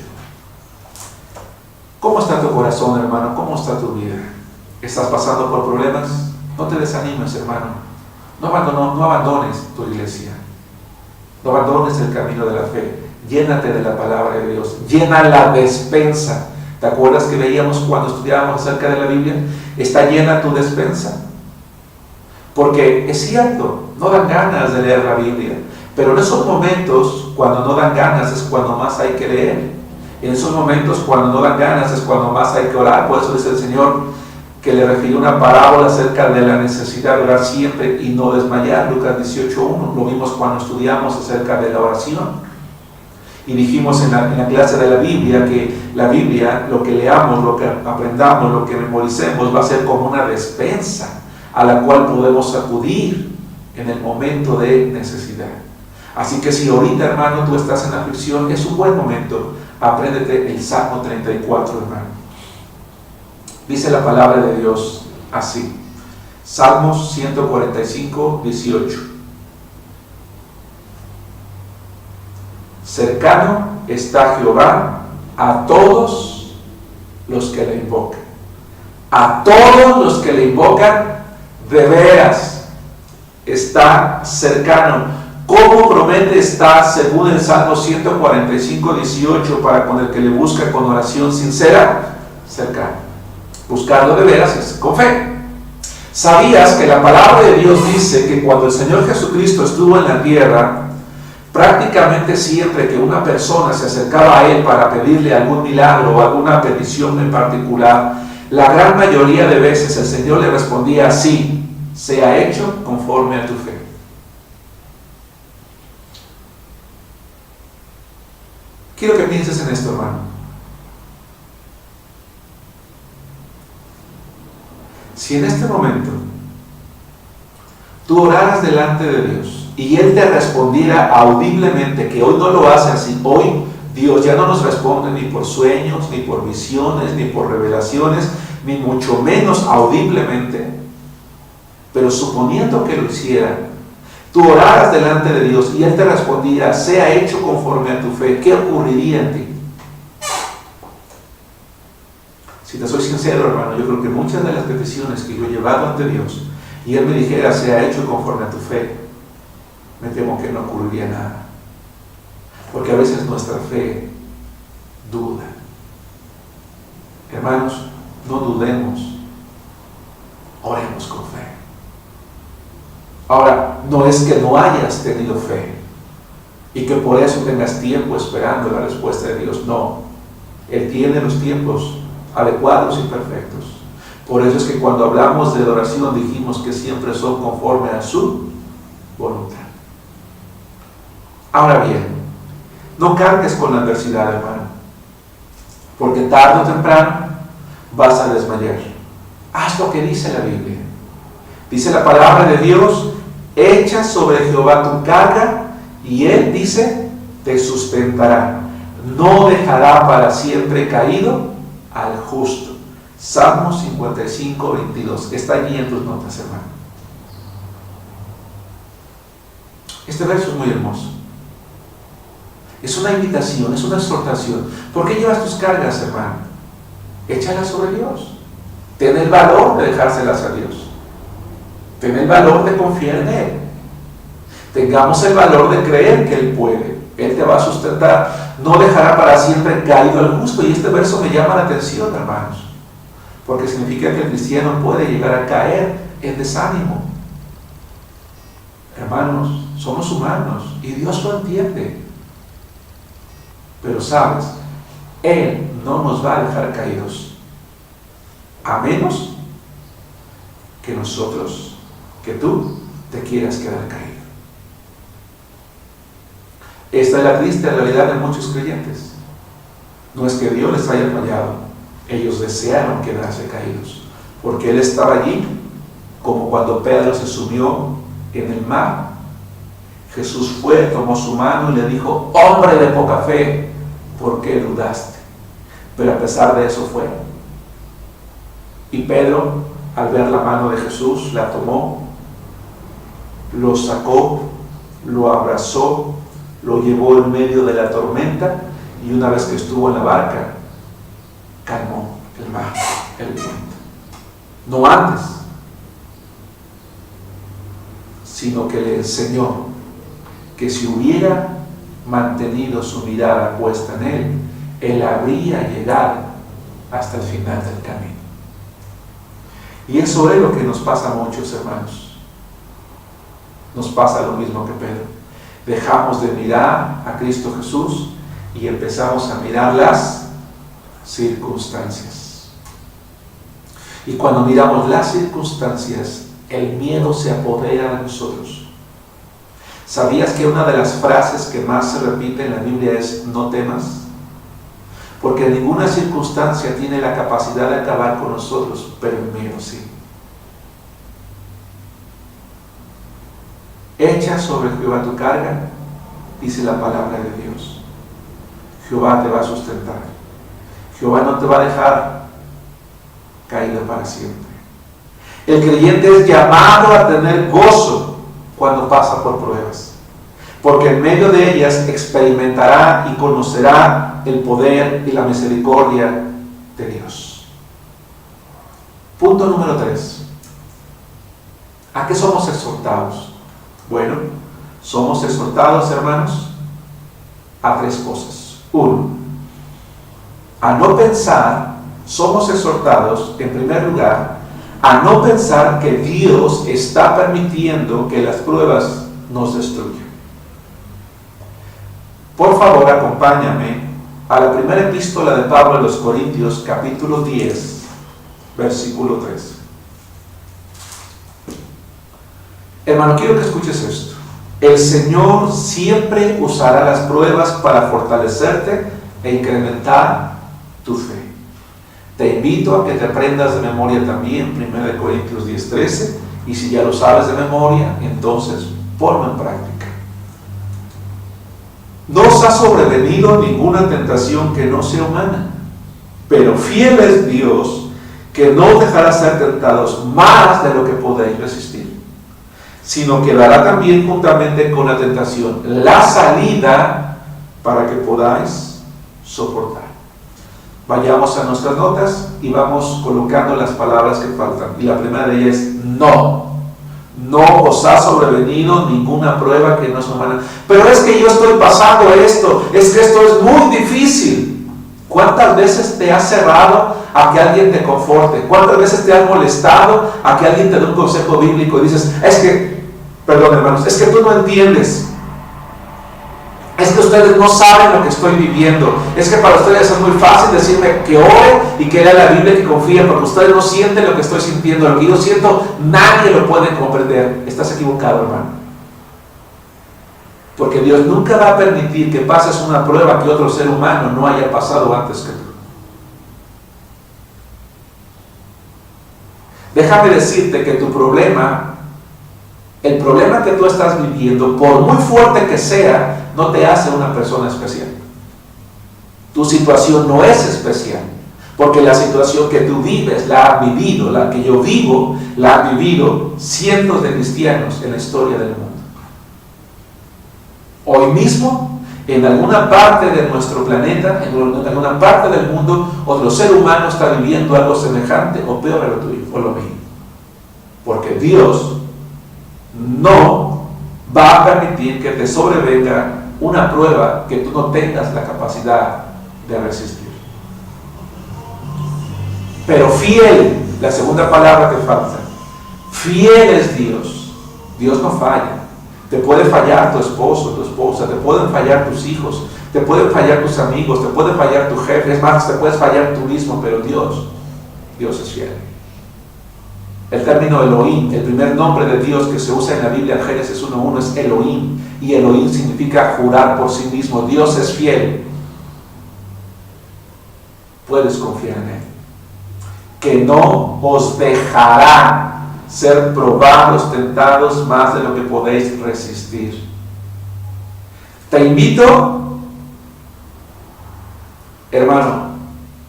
¿Cómo está tu corazón, hermano? ¿Cómo está tu vida? ¿Estás pasando por problemas? No te desanimes, hermano. No abandones tu iglesia. No abandones el camino de la fe. Llénate de la palabra de Dios. Llena la despensa. ¿Te acuerdas que veíamos cuando estudiábamos acerca de la Biblia? ¿Está llena tu despensa? Porque es cierto, no dan ganas de leer la Biblia, pero en esos momentos, cuando no dan ganas, es cuando más hay que leer. En esos momentos, cuando no dan ganas, es cuando más hay que orar. Por eso dice el Señor que le refirió una parábola acerca de la necesidad de orar siempre y no desmayar. Lucas 18:1, lo vimos cuando estudiamos acerca de la oración. Y dijimos en la clase de la Biblia que la Biblia, lo que leamos, lo que aprendamos, lo que memoricemos, va a ser como una despensa a la cual podemos acudir en el momento de necesidad. Así que si ahorita, hermano, tú estás en aflicción, es un buen momento. Apréndete el Salmo 34, hermano. Dice la palabra de Dios así. Salmos 145, 18. Cercano está Jehová a todos los que le invocan. A todos los que le invocan, de veras está cercano. ¿Cómo promete estar, según el Salmo 145, 18, para con el que le busca con oración sincera? Cercano. Buscarlo de veras es con fe. ¿Sabías que la palabra de Dios dice que cuando el Señor Jesucristo estuvo en la tierra, prácticamente siempre que una persona se acercaba a Él para pedirle algún milagro o alguna petición en particular, la gran mayoría de veces el Señor le respondía así: sea hecho conforme a tu fe? Quiero que pienses en esto, hermano. Si en este momento tú oraras delante de Dios y Él te respondiera audiblemente, que hoy no lo hace así, hoy Dios ya no nos responde ni por sueños, ni por visiones, ni por revelaciones, ni mucho menos audiblemente, pero suponiendo que lo hiciera, tú oraras delante de Dios y Él te respondiera: sea hecho conforme a tu fe, ¿qué ocurriría en ti? Si te soy sincero, hermano, yo creo que muchas de las peticiones que yo he llevado ante Dios y Él me dijera: sea hecho conforme a tu fe, me temo que no ocurriría nada. Porque a veces nuestra fe duda. Hermanos, no dudemos, oremos con fe. Ahora, no es que no hayas tenido fe y que por eso tengas tiempo esperando la respuesta de Dios. No, Él tiene los tiempos adecuados y perfectos. Por eso es que cuando hablamos de oración dijimos que siempre son conforme a su voluntad. Ahora bien, no cargues con la adversidad, hermano, porque tarde o temprano vas a desmayar. Haz lo que dice la Biblia. Dice la palabra de Dios: echa sobre Jehová tu carga y Él, dice, te sustentará. No dejará para siempre caído al justo. Salmo 55, 22. Está allí en tus notas, hermano. Este verso es muy hermoso. Es una invitación, es una exhortación. ¿Por qué llevas tus cargas, hermano? Échalas sobre Dios. Ten el valor de dejárselas a Dios. Ten el valor de confiar en Él. Tengamos el valor de creer que Él puede. Él te va a sustentar. no dejará para siempre caído al justo. Y este verso me llama la atención, hermanos, porque significa que el cristiano puede llegar a caer en desánimo. Hermanos, somos humanos y Dios lo entiende. Pero sabes, Él no nos va a dejar caídos, a menos que nosotros, que tú, te quieras quedar caído. Esta es la triste realidad de muchos creyentes. No es que Dios les haya fallado, ellos desearon quedarse caídos, porque Él estaba allí, como cuando Pedro se sumió en el mar. Jesús fue, tomó su mano y le dijo: hombre de poca fe, ¿por qué dudaste? Pero a pesar de eso fue. Y Pedro, al ver la mano de Jesús, la tomó, lo sacó, lo abrazó, lo llevó en medio de la tormenta, y una vez que estuvo en la barca, calmó el mar, el viento. No antes, sino que le enseñó que si hubiera mantenido su mirada puesta en Él, Él habría llegado hasta el final del camino. Y eso es lo que nos pasa a muchos, hermanos. Nos pasa lo mismo que Pedro. Dejamos de mirar a Cristo Jesús y empezamos a mirar las circunstancias. Y cuando miramos las circunstancias, el miedo se apodera de nosotros. ¿Sabías que una de las frases que más se repite en la Biblia es no temas? Porque ninguna circunstancia tiene la capacidad de acabar con nosotros, pero el miedo sí. Echa sobre Jehová tu carga, dice la palabra de Dios. Jehová te va a sustentar. Jehová no te va a dejar caído para siempre. El creyente es llamado a tener gozo cuando pasa por pruebas, porque en medio de ellas experimentará y conocerá el poder y la misericordia de Dios. Punto número 3. ¿A qué somos exhortados? Bueno, somos exhortados, hermanos, a 3 cosas. 1, a no pensar, somos exhortados, en primer lugar, a no pensar que Dios está permitiendo que las pruebas nos destruyan. Por favor, acompáñame a la primera epístola de Pablo a los Corintios, capítulo 10, versículo 3. Hermano, quiero que escuches esto. El Señor siempre usará las pruebas para fortalecerte e incrementar tu fe. Te invito a que te aprendas de memoria también 1 Corintios 10:13, y si ya lo sabes de memoria, entonces ponlo en práctica. No os ha sobrevenido ninguna tentación que no sea humana, pero fiel es Dios, que no os dejará ser tentados más de lo que podéis resistir, sino que dará también juntamente con la tentación la salida para que podáis soportar. Vayamos a nuestras notas y vamos colocando las palabras que faltan. Y la primera de ellas es no. No os ha sobrevenido ninguna prueba que no es humana. Pero es que yo estoy pasando esto, es que esto es muy difícil. ¿Cuántas veces te has cerrado a que alguien te conforte? ¿Cuántas veces te has molestado a que alguien te dé un consejo bíblico y dices, perdón hermanos, es que tú no entiendes? Es que ustedes no saben lo que estoy viviendo. Es que para ustedes es muy fácil decirme que ore y que lea la Biblia y que confíe, porque ustedes no sienten lo que estoy sintiendo. Lo que yo siento, nadie lo puede comprender. Estás equivocado, hermano. Porque Dios nunca va a permitir que pases una prueba que otro ser humano no haya pasado antes que tú. Déjame decirte que tu problema, el problema que tú estás viviendo, por muy fuerte que sea, no te hace una persona especial. Tu situación no es especial, porque la situación que tú vives la has vivido, la que yo vivo, la han vivido cientos de cristianos en la historia del mundo. Hoy mismo, en alguna parte de nuestro planeta, en alguna parte del mundo, otro ser humano está viviendo algo semejante o peor a lo tuyo o lo mío. Porque Dios no va a permitir que te sobrevenga una prueba que tú no tengas la capacidad de resistir. Pero fiel, la segunda palabra que falta, fiel es Dios. Dios no falla. Te puede fallar tu esposo, tu esposa, te pueden fallar tus hijos, te pueden fallar tus amigos, te puede fallar tu jefe, es más, te puedes fallar tú mismo, pero Dios es fiel. El término Elohim, el primer nombre de Dios que se usa en la Biblia en Génesis 1:1 es Elohim, y Elohim significa jurar por sí mismo. Dios es fiel. Puedes confiar en Él. Que no os dejará ser probados, tentados más de lo que podéis resistir. Te invito, hermano,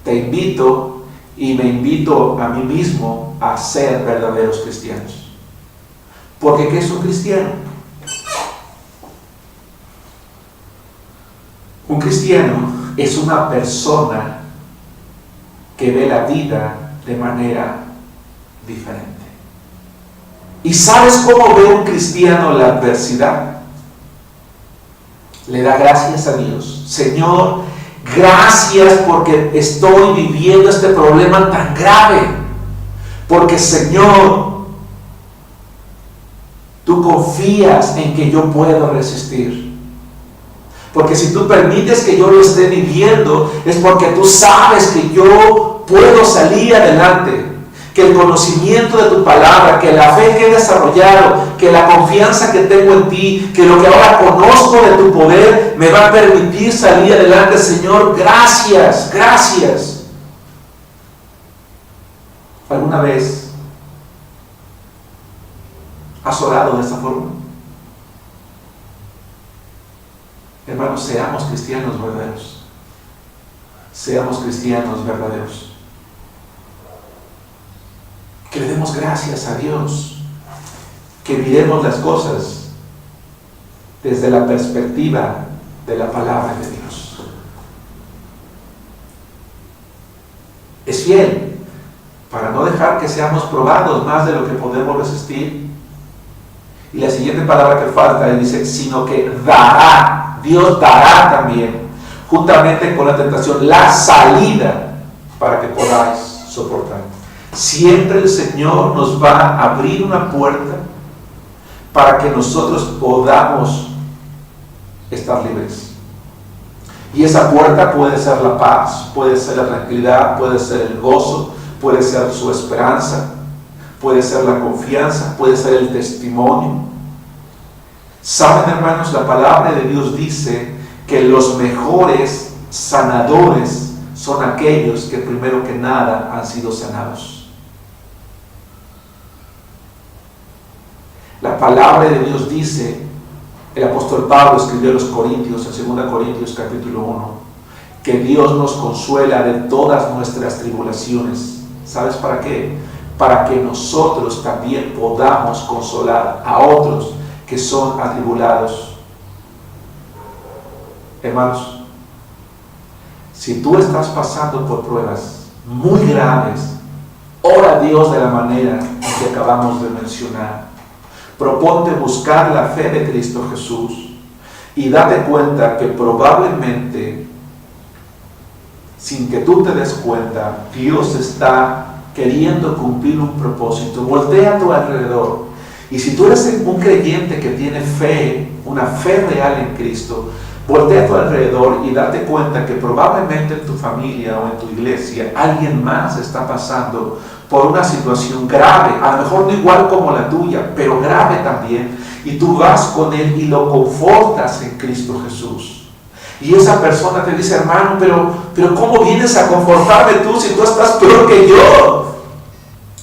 te invito y me invito a mí mismo a ser verdaderos cristianos. Porque ¿qué es un cristiano? Un cristiano es una persona que ve la vida de manera diferente. ¿Y sabes cómo ve un cristiano la adversidad? Le da gracias a Dios. Señor, gracias porque estoy viviendo este problema tan grave. Porque, Señor, tú confías en que yo puedo resistir. Porque si tú permites que yo lo esté viviendo, es porque tú sabes que yo puedo salir adelante. Que el conocimiento de tu palabra, que la fe que he desarrollado, que la confianza que tengo en ti, que lo que ahora conozco de tu poder me va a permitir salir adelante. Señor, gracias, gracias. ¿Alguna vez has orado de esta forma? Hermanos, seamos cristianos verdaderos. Seamos cristianos verdaderos. Que le demos gracias a Dios, que miremos las cosas desde la perspectiva de la palabra de Dios. Es fiel para no dejar que seamos probados más de lo que podemos resistir. Y la siguiente palabra que falta, él dice, sino que dará, Dios dará también, juntamente con la tentación, la salida para que podáis soportar. Siempre el Señor nos va a abrir una puerta para que nosotros podamos estar libres. Y esa puerta puede ser la paz, puede ser la tranquilidad, puede ser el gozo, puede ser su esperanza, puede ser la confianza, puede ser el testimonio. Saben, hermanos, la palabra de Dios dice que los mejores sanadores son aquellos que primero que nada han sido sanados. La palabra de Dios dice, el apóstol Pablo escribió a los Corintios, en 2 Corintios capítulo 1, que Dios nos consuela de todas nuestras tribulaciones. ¿Sabes para qué? Para que nosotros también podamos consolar a otros que son atribulados. Hermanos, si tú estás pasando por pruebas muy graves, ora a Dios de la manera en que acabamos de mencionar. Proponte buscar la fe de Cristo Jesús y date cuenta que probablemente, sin que tú te des cuenta, Dios está queriendo cumplir un propósito. Voltea a tu alrededor. Y si tú eres un creyente que tiene fe, una fe real en Cristo, voltea a tu alrededor y date cuenta que probablemente en tu familia o en tu iglesia alguien más está pasando por una situación grave, a lo mejor no igual como la tuya, pero grave también, y tú vas con él y lo confortas en Cristo Jesús. Y esa persona te dice, hermano, pero ¿cómo vienes a confortarme tú si tú estás peor que yo?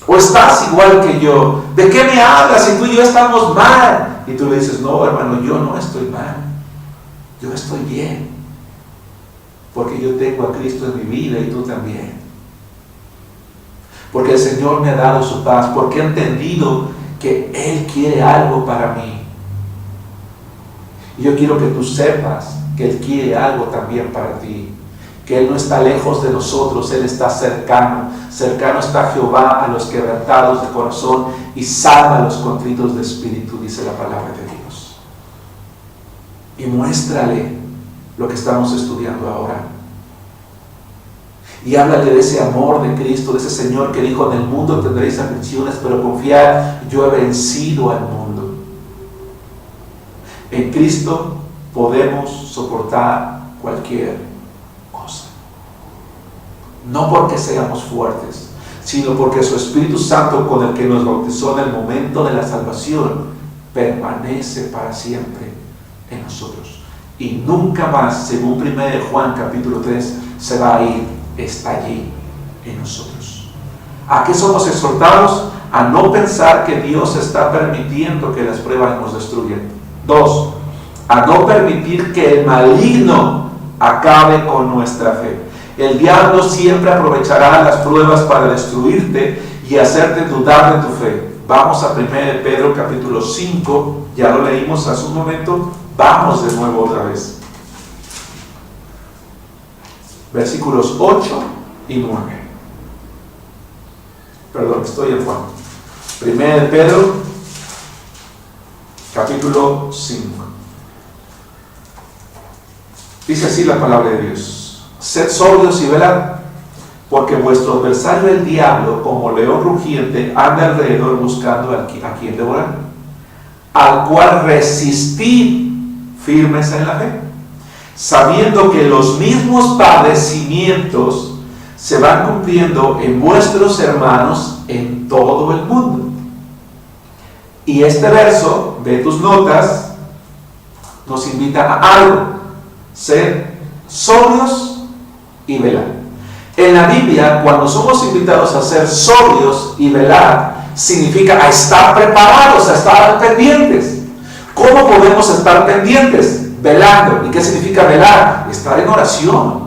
¿O estás igual que yo? ¿De qué me hablas si tú y yo estamos mal? Y tú le dices, no, hermano, yo no estoy mal, yo estoy bien, porque yo tengo a Cristo en mi vida y tú también. Porque el Señor me ha dado su paz, porque he entendido que Él quiere algo para mí. Y yo quiero que tú sepas que Él quiere algo también para ti. Que Él no está lejos de nosotros, Él está cercano. Cercano está Jehová a los quebrantados de corazón y salva a los contritos de espíritu, dice la palabra de Dios. y muéstrale lo que estamos estudiando ahora. Y háblale de ese amor de Cristo, de ese Señor que dijo: en el mundo tendréis aflicciones, pero confiad, yo he vencido al mundo. En Cristo podemos soportar cualquier cosa. No porque seamos fuertes, sino porque su Espíritu Santo, con el que nos bautizó en el momento de la salvación, permanece para siempre en nosotros. Y nunca más, según 1 Juan capítulo 3, se va a ir. Está allí en nosotros. ¿A qué somos exhortados? A no pensar que Dios está permitiendo que las pruebas nos destruyan. 2. A no permitir que el maligno acabe con nuestra fe. El diablo siempre aprovechará las pruebas para destruirte y hacerte dudar de tu fe. Vamos a 1 Pedro capítulo 5, ya lo leímos hace un momento, vamos de nuevo otra vez. Versículos 8 y 9. Perdón, estoy en Juan. 1 Pedro capítulo 5. Dice así la palabra de Dios: sed sobrios y velad, porque vuestro adversario el diablo, como león rugiente, anda alrededor buscando a quien devorar, al cual resistid firmes en la fe, sabiendo que los mismos padecimientos se van cumpliendo en vuestros hermanos en todo el mundo. Y este verso, de tus notas, nos invita a algo: ser sobrios y velar. En la Biblia, cuando somos invitados a ser sobrios y velar, significa a estar preparados, a estar pendientes. ¿Cómo podemos estar pendientes? Velando. ¿Y qué significa velar? Estar en oración,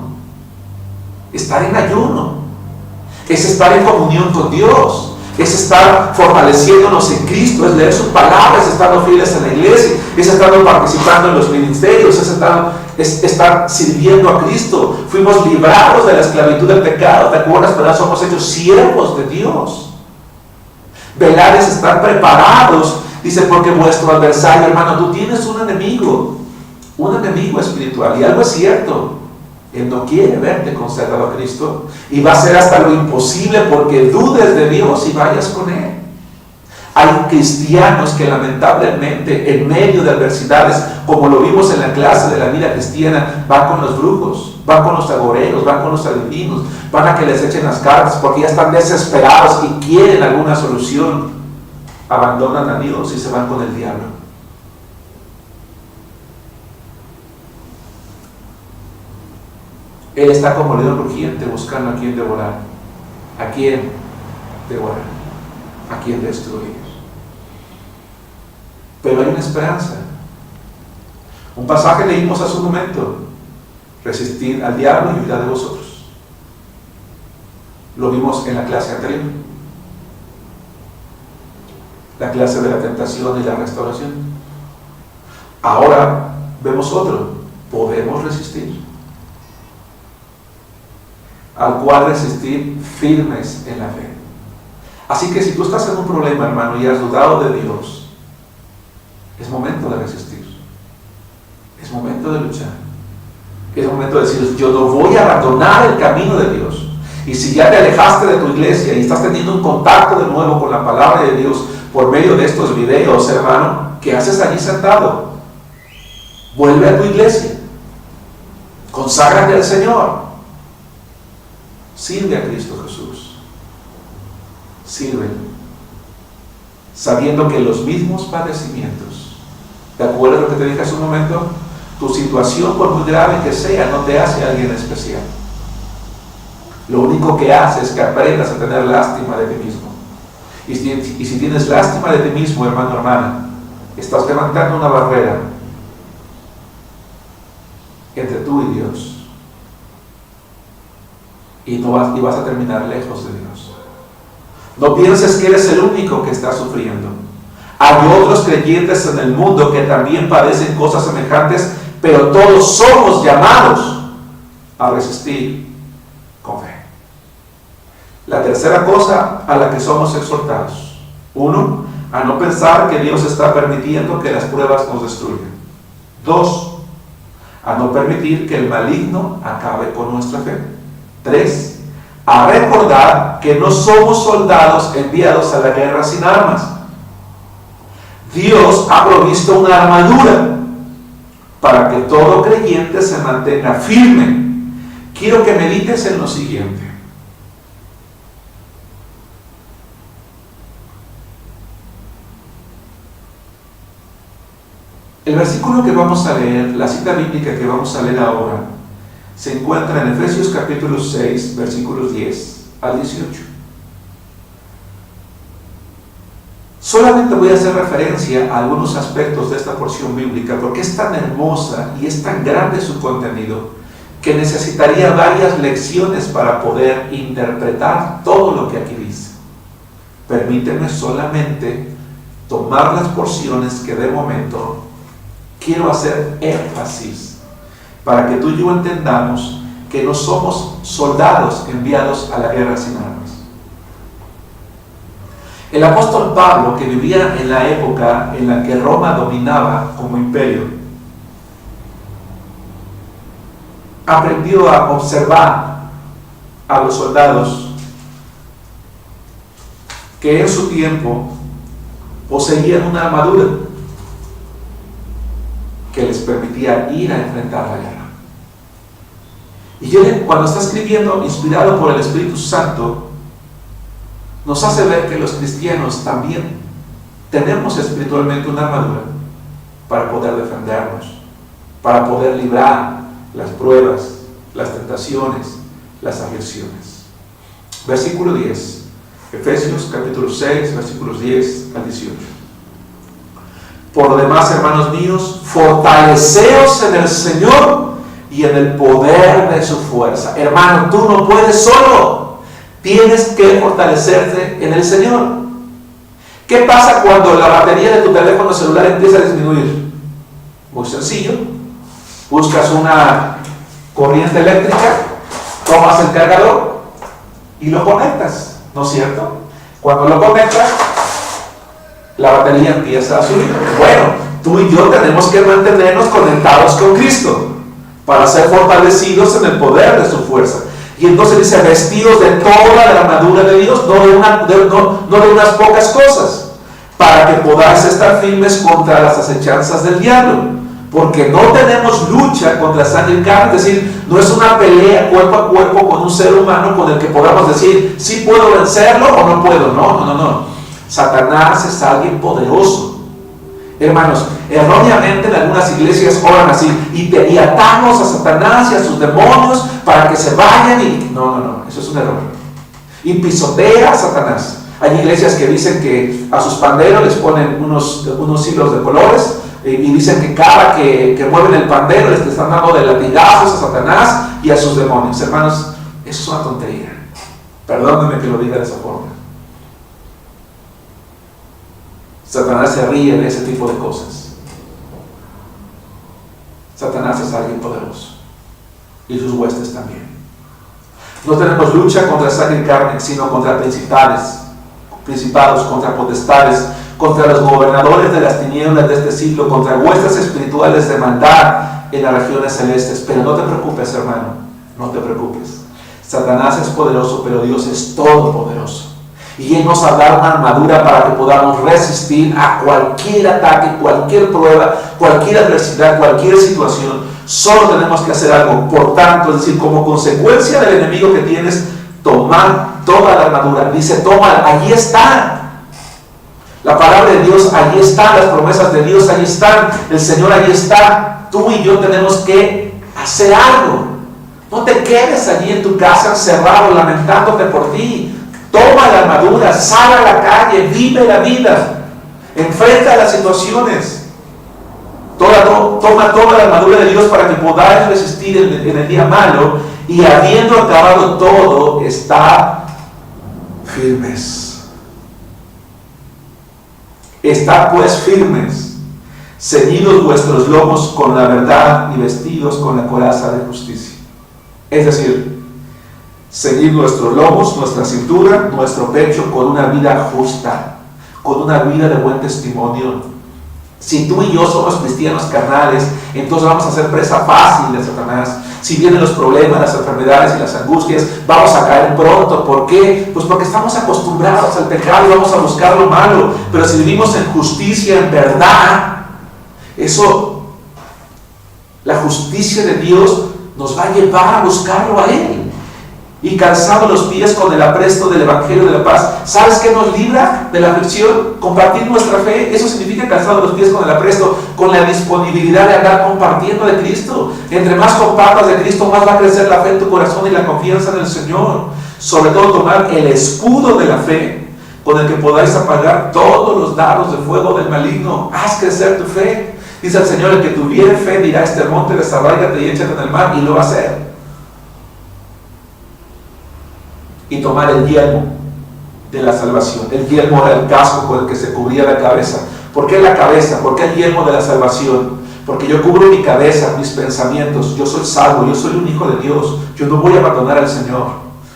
estar en ayuno, es estar en comunión con Dios, es estar fortaleciéndonos en Cristo, es leer sus palabras, es estar fieles en la iglesia, es estar participando en los ministerios, es estar sirviendo a Cristo. Fuimos librados de la esclavitud del pecado, ¿te acuerdas? Pero somos hechos siervos de Dios. Velar es estar preparados. Dice: porque vuestro adversario, hermano, tú tienes un enemigo espiritual, y algo es cierto: él no quiere verte consagrado a Cristo, y va a hacer hasta lo imposible porque dudes de Dios y vayas con Él. Hay cristianos que lamentablemente en medio de adversidades, como lo vimos en la clase de la vida cristiana, van con los brujos, van con los agoreros, van con los adivinos, van a que les echen las cartas porque ya están desesperados y quieren alguna solución. Abandonan a Dios y se van con el diablo. Él está como león rugiente buscando a quien devorar, a quien devorar, a quien destruir. Pero hay una esperanza. Un pasaje leímos hace un momento: resistid al diablo y huirá de vosotros. Lo vimos en la clase anterior, la clase de la tentación y la restauración. Ahora vemos otro: podemos resistir, al cual resistir firmes en la fe. Así que si tú estás en un problema, hermano, y has dudado de Dios, es momento de resistir, es momento de luchar, es momento de decir: yo no voy a abandonar el camino de Dios. Y si ya te alejaste de tu iglesia y estás teniendo un contacto de nuevo con la palabra de Dios por medio de estos videos, hermano, ¿qué haces allí sentado? Vuelve a tu iglesia, conságrate al Señor, sirve a Cristo Jesús, sirve, sabiendo que los mismos padecimientos, ¿te acuerdas lo que te dije hace un momento? Tu situación, por muy grave que sea, no te hace alguien especial. Lo único que hace es que aprendas a tener lástima de ti mismo. Y si tienes lástima de ti mismo, hermano, hermana, estás levantando una barrera entre tú y Dios. Y vas a terminar lejos de Dios. No pienses que eres el único que está sufriendo. Hay otros creyentes en el mundo que también padecen cosas semejantes, pero todos somos llamados a resistir con fe. La tercera cosa a la que somos exhortados: 1, a no pensar que Dios está permitiendo que las pruebas nos destruyan. 2, a no permitir que el maligno acabe con nuestra fe. 3, a recordar que no somos soldados enviados a la guerra sin armas. Dios ha provisto una armadura para que todo creyente se mantenga firme. Quiero que medites en lo siguiente. El versículo que vamos a leer, la cita bíblica que vamos a leer ahora, se encuentra en Efesios capítulo 6, versículos 10 al 18. Solamente voy a hacer referencia a algunos aspectos de esta porción bíblica porque es tan hermosa y es tan grande su contenido que necesitaría varias lecciones para poder interpretar todo lo que aquí dice. Permíteme solamente tomar las porciones que de momento quiero hacer énfasis para que tú y yo entendamos que no somos soldados enviados a la guerra sin armas. El apóstol Pablo, que vivía en la época en la que Roma dominaba como imperio, aprendió a observar a los soldados que en su tiempo poseían una armadura que les permitía ir a enfrentar la guerra. Y él, cuando está escribiendo, inspirado por el Espíritu Santo, nos hace ver que los cristianos también tenemos espiritualmente una armadura para poder defendernos, para poder librar las pruebas, las tentaciones, las aflicciones. Versículo 10, Efesios capítulo 6, versículos 10 al 18. Por lo demás, hermanos míos, fortaleceos en el Señor y en el poder de su fuerza. Hermano, tú no puedes solo. Tienes que fortalecerte en el Señor. ¿Qué pasa cuando la batería de tu teléfono celular empieza a disminuir? Muy sencillo. Buscas una corriente eléctrica, tomas el cargador y lo conectas, ¿no es cierto? Cuando lo conectas, la batería empieza a subir. Bueno, tú y yo tenemos que mantenernos conectados con Cristo para ser fortalecidos en el poder de su fuerza. Y entonces dice, vestidos de toda la armadura de Dios, no de unas pocas cosas, para que podáis estar firmes contra las acechanzas del diablo. Porque no tenemos lucha contra sangre y carne, es decir, no es una pelea cuerpo a cuerpo con un ser humano con el que podamos decir, sí puedo vencerlo o no puedo. No. Satanás es alguien poderoso. Hermanos, erróneamente en algunas iglesias oran así, y atamos a Satanás y a sus demonios para que se vayan y... No, eso es un error. Y pisotea a Satanás. Hay iglesias que dicen que a sus panderos les ponen unos hilos de colores y dicen que cada que mueven el pandero les están dando de latigazos a Satanás y a sus demonios. Hermanos, eso es una tontería. Perdónenme que lo diga de esa forma. Satanás se ríe de ese tipo de cosas. Satanás es alguien poderoso y sus huestes también. No tenemos lucha contra sangre y carne, sino contra principados, contra potestades, contra los gobernadores de las tinieblas de este siglo, contra huestes espirituales de maldad en las regiones celestes. Pero no te preocupes, hermano, no te preocupes. Satanás es poderoso, pero Dios es todopoderoso. Y Él nos ha dado una armadura para que podamos resistir a cualquier ataque, cualquier prueba, cualquier adversidad, cualquier situación. Solo tenemos que hacer algo. Por tanto, es decir, como consecuencia del enemigo que tienes, tomar toda la armadura. Dice, toma, allí está. La palabra de Dios, allí está. Las promesas de Dios, allí están. El Señor, allí está. Tú y yo tenemos que hacer algo. No te quedes allí en tu casa encerrado, lamentándote por ti. Toma la armadura, sal a la calle, vive la vida, enfrenta las situaciones. Toma toda la armadura de Dios para que podáis resistir en el día malo y habiendo acabado todo, está firmes. Estad pues firmes, ceñidos vuestros lomos con la verdad y vestidos con la coraza de justicia. Es decir, ceñir nuestros lomos, nuestra cintura, nuestro pecho con una vida justa, con una vida de buen testimonio, Si tú y yo somos cristianos carnales, entonces vamos a ser presa fácil de Satanás. Si vienen los problemas, las enfermedades y las angustias, vamos a caer pronto. ¿Por qué? Pues porque estamos acostumbrados al pecado y vamos a buscar lo malo. Pero si vivimos en justicia, en verdad, la justicia de Dios nos va a llevar a buscarlo a Él. Y calzando los pies con el apresto del Evangelio de la paz. ¿Sabes qué nos libra de la aflicción? Compartir nuestra fe. Eso significa calzando los pies con el apresto, con la disponibilidad de andar compartiendo de Cristo. Entre más compartas de Cristo, más va a crecer la fe en tu corazón y la confianza en el Señor. Sobre todo tomar el escudo de la fe, con el que podáis apagar todos los dardos de fuego del maligno. Haz crecer tu fe. Dice el Señor: el que tuviere fe dirá este monte, desarráigate y échate en el mar, y lo va a hacer. Y tomar el yelmo de la salvación. El yelmo era el casco con el que se cubría la cabeza. ¿Por qué la cabeza? ¿Por qué el yelmo de la salvación? Porque yo cubro mi cabeza, mis pensamientos. Yo soy salvo, yo soy un hijo de Dios. Yo no voy a abandonar al Señor.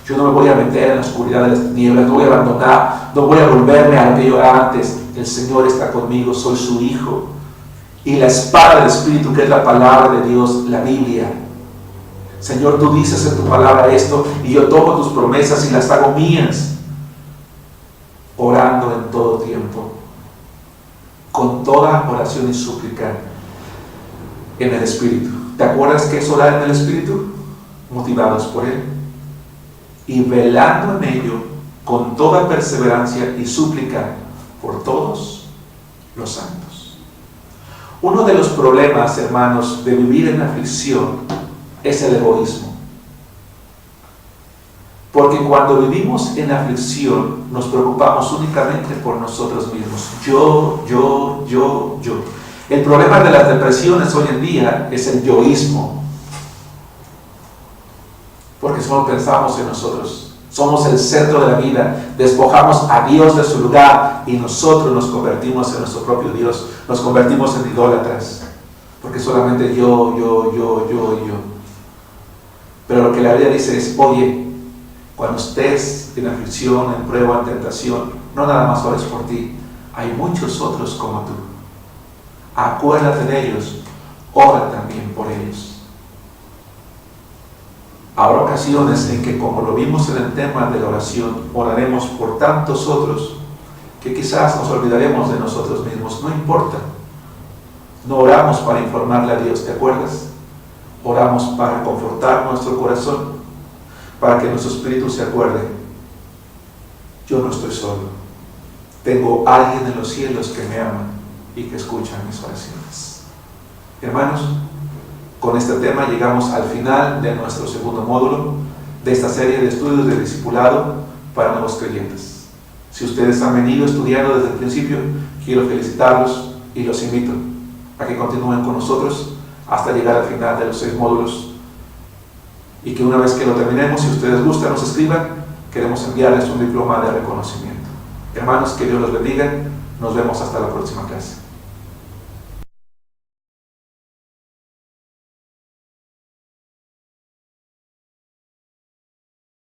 Yo no me voy a meter en la oscuridad de las tinieblas. No voy a abandonar, no voy a volverme a lo que yo era antes. El Señor está conmigo, soy su hijo. Y la espada del Espíritu, que es la palabra de Dios, la Biblia. Señor, tú dices en tu palabra esto, y yo tomo tus promesas y las hago mías, orando en todo tiempo, con toda oración y súplica en el Espíritu. ¿Te acuerdas qué es orar en el Espíritu? Motivados por Él, y velando en ello con toda perseverancia y súplica por todos los santos. Uno de los problemas, hermanos, de vivir en aflicción es el egoísmo. Porque cuando vivimos en aflicción nos preocupamos únicamente por nosotros mismos. Yo. El problema de las depresiones hoy en día es el yoísmo. Porque solo pensamos en nosotros. Somos el centro de la vida. Despojamos a Dios de su lugar y nosotros nos convertimos en nuestro propio Dios. Nos convertimos en idólatras. Porque solamente yo. Pero lo que la Biblia dice es: oye, cuando estés en aflicción, en prueba, en tentación, no nada más ores por ti, hay muchos otros como tú. Acuérdate de ellos, ora también por ellos. Habrá ocasiones en que, como lo vimos en el tema de la oración, oraremos por tantos otros que quizás nos olvidaremos de nosotros mismos. No importa. No oramos para informarle a Dios, ¿te acuerdas? Oramos para confortar nuestro corazón, para que nuestro espíritu se acuerde: yo no estoy solo, tengo alguien en los cielos que me ama y que escucha mis oraciones. Hermanos, con este tema llegamos al final de nuestro segundo módulo de esta serie de estudios de discipulado para nuevos creyentes. Si ustedes han venido estudiando desde el principio, quiero felicitarlos y los invito a que continúen con nosotros hasta llegar al final de los 6 módulos, y que una vez que lo terminemos, si ustedes gustan, nos escriban. Queremos enviarles un diploma de reconocimiento. Hermanos, que Dios los bendiga. Nos vemos hasta la próxima clase.